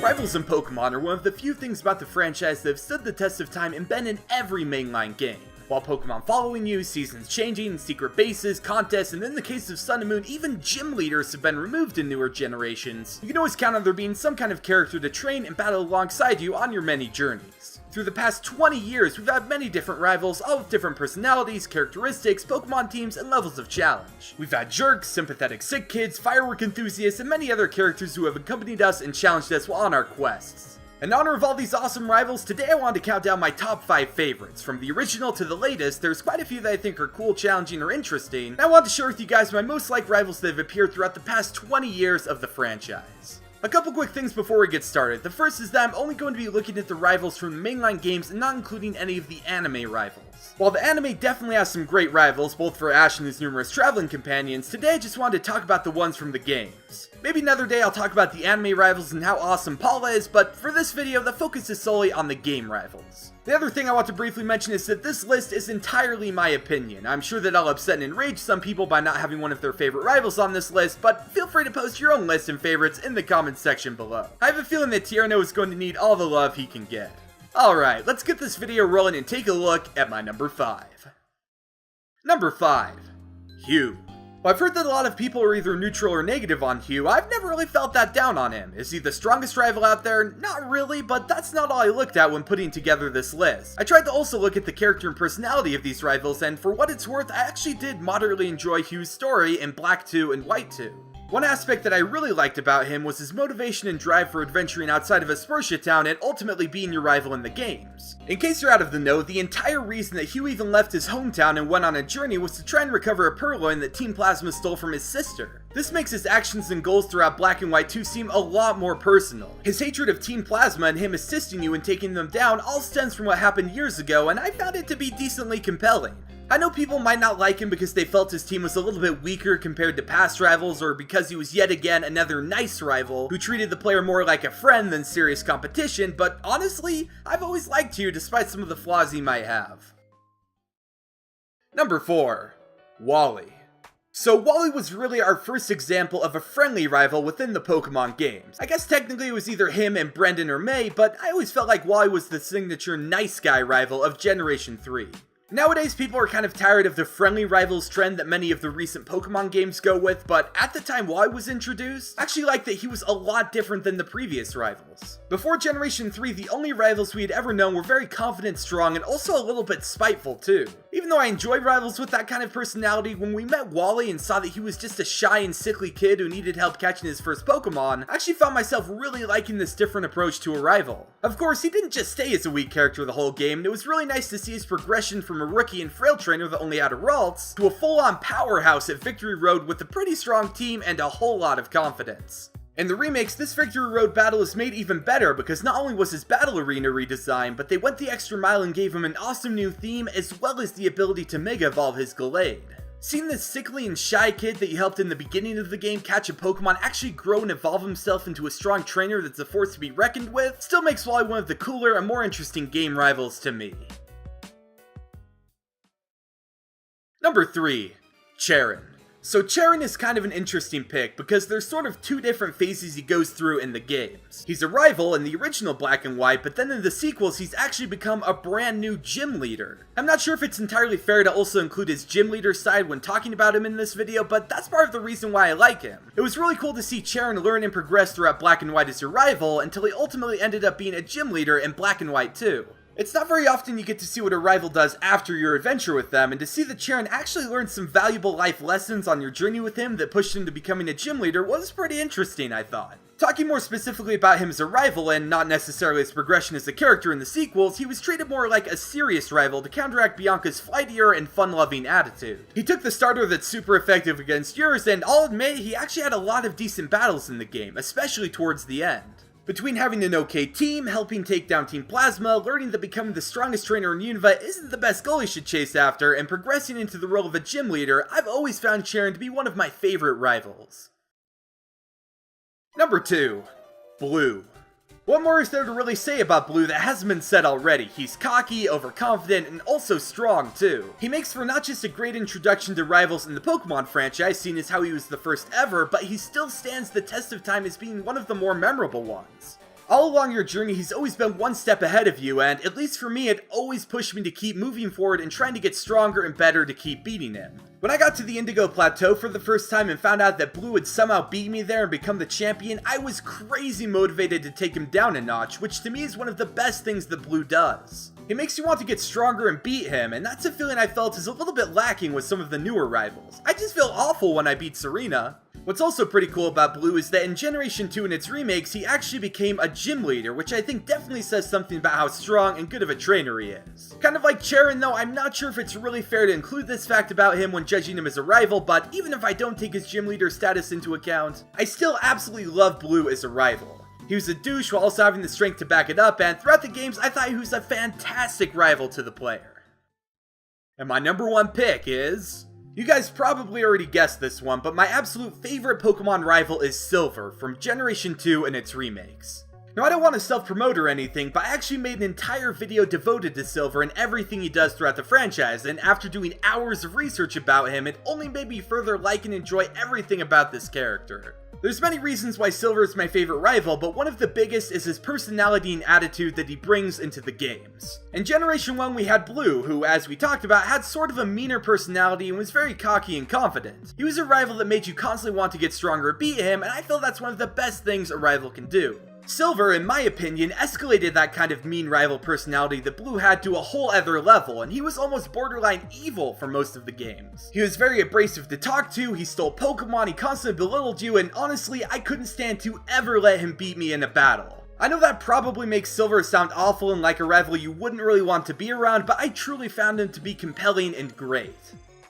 Rivals in Pokemon are one of the few things about the franchise that have stood the test of time and been in every mainline game. While Pokemon Following You, seasons changing, secret bases, contests, and in the case of Sun and Moon, even gym leaders have been removed in newer generations, you can always count on there being some kind of character to train and battle alongside you on your many journeys. Through the past 20 years, we've had many different rivals, all with different personalities, characteristics, Pokemon teams, and levels of challenge. We've had jerks, sympathetic sick kids, firework enthusiasts, and many other characters who have accompanied us and challenged us while on our quests. In honor of all these awesome rivals, today I wanted to count down my top 5 favorites. From the original to the latest, there's quite a few that I think are cool, challenging, or interesting, and I wanted to share with you guys my most liked rivals that have appeared throughout the past 20 years of the franchise. A couple quick things before we get started. The first is that I'm only going to be looking at the rivals from the mainline games and not including any of the anime rivals. While the anime definitely has some great rivals, both for Ash and his numerous traveling companions, today I just wanted to talk about the ones from the games. Maybe another day I'll talk about the anime rivals and how awesome Paula is, but for this video the focus is solely on the game rivals. The other thing I want to briefly mention is that this list is entirely my opinion. I'm sure that I'll upset and enrage some people by not having one of their favorite rivals on this list, but feel free to post your own list and favorites in the comments section below. I have a feeling that Tierno is going to need all the love he can get. Alright, let's get this video rolling and take a look at my number 5. Number 5. Hugh. Well, I've heard that a lot of people are either neutral or negative on Hugh. I've never really felt that down on him. Is he the strongest rival out there? Not really, but that's not all I looked at when putting together this list. I tried to also look at the character and personality of these rivals, and for what it's worth, I actually did moderately enjoy Hugh's story in Black 2 and White 2. One aspect that I really liked about him was his motivation and drive for adventuring outside of Aspertia Town and ultimately being your rival in the games. In case you're out of the know, the entire reason that Hugh even left his hometown and went on a journey was to try and recover a Purloin that Team Plasma stole from his sister. This makes his actions and goals throughout Black and White 2 seem a lot more personal. His hatred of Team Plasma and him assisting you in taking them down all stems from what happened years ago, and I found it to be decently compelling. I know people might not like him because they felt his team was a little bit weaker compared to past rivals, or because he was yet again another nice rival who treated the player more like a friend than serious competition, but honestly, I've always liked Hugh despite some of the flaws he might have. Number 4. Wally. So Wally was really our first example of a friendly rival within the Pokemon games. I guess technically it was either him and Brendan or May, but I always felt like Wally was the signature nice guy rival of Generation 3. Nowadays, people are kind of tired of the friendly rivals trend that many of the recent Pokemon games go with, but at the time Wally was introduced, I actually liked that he was a lot different than the previous rivals. Before Generation 3, the only rivals we had ever known were very confident, strong, and also a little bit spiteful too. Even though I enjoyed rivals with that kind of personality, when we met Wally and saw that he was just a shy and sickly kid who needed help catching his first Pokemon, I actually found myself really liking this different approach to a rival. Of course, he didn't just stay as a weak character the whole game, and it was really nice to see his progression from a rookie and frail trainer that only had a Ralts to a full-on powerhouse at Victory Road with a pretty strong team and a whole lot of confidence. In the remakes, this Victory Road battle is made even better because not only was his battle arena redesigned, but they went the extra mile and gave him an awesome new theme as well as the ability to Mega Evolve his Gallade. Seeing this sickly and shy kid that you helped in the beginning of the game catch a Pokemon actually grow and evolve himself into a strong trainer that's a force to be reckoned with still makes Wally one of the cooler and more interesting game rivals to me. Number 3. Cheren. So Cheren is kind of an interesting pick because there's sort of two different phases he goes through in the games. He's a rival in the original Black and White, but then in the sequels he's actually become a brand new gym leader. I'm not sure if it's entirely fair to also include his gym leader side when talking about him in this video, but that's part of the reason why I like him. It was really cool to see Cheren learn and progress throughout Black and White as a rival until he ultimately ended up being a gym leader in Black and White too. It's not very often you get to see what a rival does after your adventure with them, and to see that Cheren actually learned some valuable life lessons on your journey with him that pushed him to becoming a gym leader was pretty interesting, I thought. Talking more specifically about him as a rival, and not necessarily his progression as a character in the sequels, he was treated more like a serious rival to counteract Bianca's flightier and fun-loving attitude. He took the starter that's super effective against yours, and I'll admit he actually had a lot of decent battles in the game, especially towards the end. Between having an okay team, helping take down Team Plasma, learning that becoming the strongest trainer in Unova isn't the best goal he should chase after, and progressing into the role of a gym leader, I've always found Cheren to be one of my favorite rivals. Number 2. Blue. What more is there to really say about Blue that hasn't been said already? He's cocky, overconfident, and also strong too. He makes for not just a great introduction to rivals in the Pokemon franchise, seeing as how he was the first ever, but he still stands the test of time as being one of the more memorable ones. All along your journey, he's always been one step ahead of you, and at least for me, it always pushed me to keep moving forward and trying to get stronger and better to keep beating him. When I got to the Indigo Plateau for the first time and found out that Blue would somehow beat me there and become the champion, I was crazy motivated to take him down a notch, which to me is one of the best things that Blue does. It makes you want to get stronger and beat him, and that's a feeling I felt is a little bit lacking with some of the newer rivals. I just feel awful when I beat Serena. What's also pretty cool about Blue is that in Generation 2 and its remakes, he actually became a gym leader, which I think definitely says something about how strong and good of a trainer he is. Kind of like Cheren though, I'm not sure if it's really fair to include this fact about him when judging him as a rival, but even if I don't take his gym leader status into account, I still absolutely love Blue as a rival. He was a douche while also having the strength to back it up, and throughout the games I thought he was a fantastic rival to the player. And my number one pick is... You guys probably already guessed this one, but my absolute favorite Pokemon rival is Silver from Generation 2 and its remakes. Now I don't want to self-promote or anything, but I actually made an entire video devoted to Silver and everything he does throughout the franchise, and after doing hours of research about him, it only made me further like and enjoy everything about this character. There's many reasons why Silver is my favorite rival, but one of the biggest is his personality and attitude that he brings into the games. In Generation 1 we had Blue, who, as we talked about, had sort of a meaner personality and was very cocky and confident. He was a rival that made you constantly want to get stronger and beat him, and I feel that's one of the best things a rival can do. Silver, in my opinion, escalated that kind of mean rival personality that Blue had to a whole other level, and he was almost borderline evil for most of the games. He was very abrasive to talk to, he stole Pokemon, he constantly belittled you, and honestly, I couldn't stand to ever let him beat me in a battle. I know that probably makes Silver sound awful and like a rival you wouldn't really want to be around, but I truly found him to be compelling and great.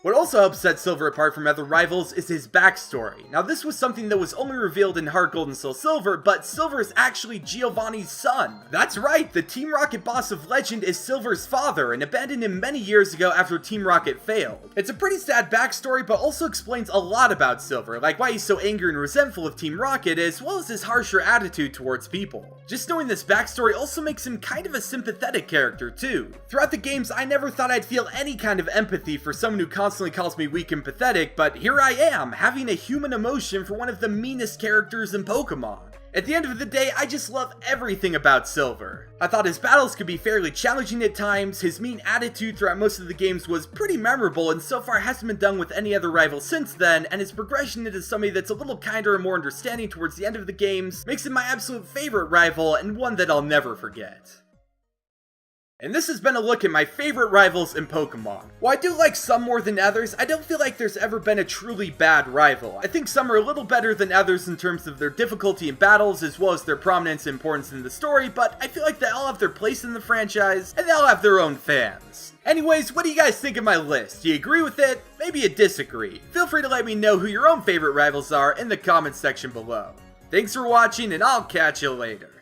What also helps set Silver apart from other rivals is his backstory. Now this was something that was only revealed in Heart Gold and Soul Silver, but Silver is actually Giovanni's son. That's right, the Team Rocket boss of Legend is Silver's father and abandoned him many years ago after Team Rocket failed. It's a pretty sad backstory, but also explains a lot about Silver, like why he's so angry and resentful of Team Rocket, as well as his harsher attitude towards people. Just knowing this backstory also makes him kind of a sympathetic character too. Throughout the games, I never thought I'd feel any kind of empathy for someone who constantly calls me weak and pathetic, but here I am, having a human emotion for one of the meanest characters in Pokemon. At the end of the day, I just love everything about Silver. I thought his battles could be fairly challenging at times, his mean attitude throughout most of the games was pretty memorable and so far hasn't been done with any other rival since then, and his progression into somebody that's a little kinder and more understanding towards the end of the games makes him my absolute favorite rival and one that I'll never forget. And this has been a look at my favorite rivals in Pokemon. While I do like some more than others, I don't feel like there's ever been a truly bad rival. I think some are a little better than others in terms of their difficulty in battles as well as their prominence and importance in the story, but I feel like they all have their place in the franchise and they all have their own fans. Anyways, what do you guys think of my list? Do you agree with it? Maybe you disagree. Feel free to let me know who your own favorite rivals are in the comments section below. Thanks for watching and I'll catch you later.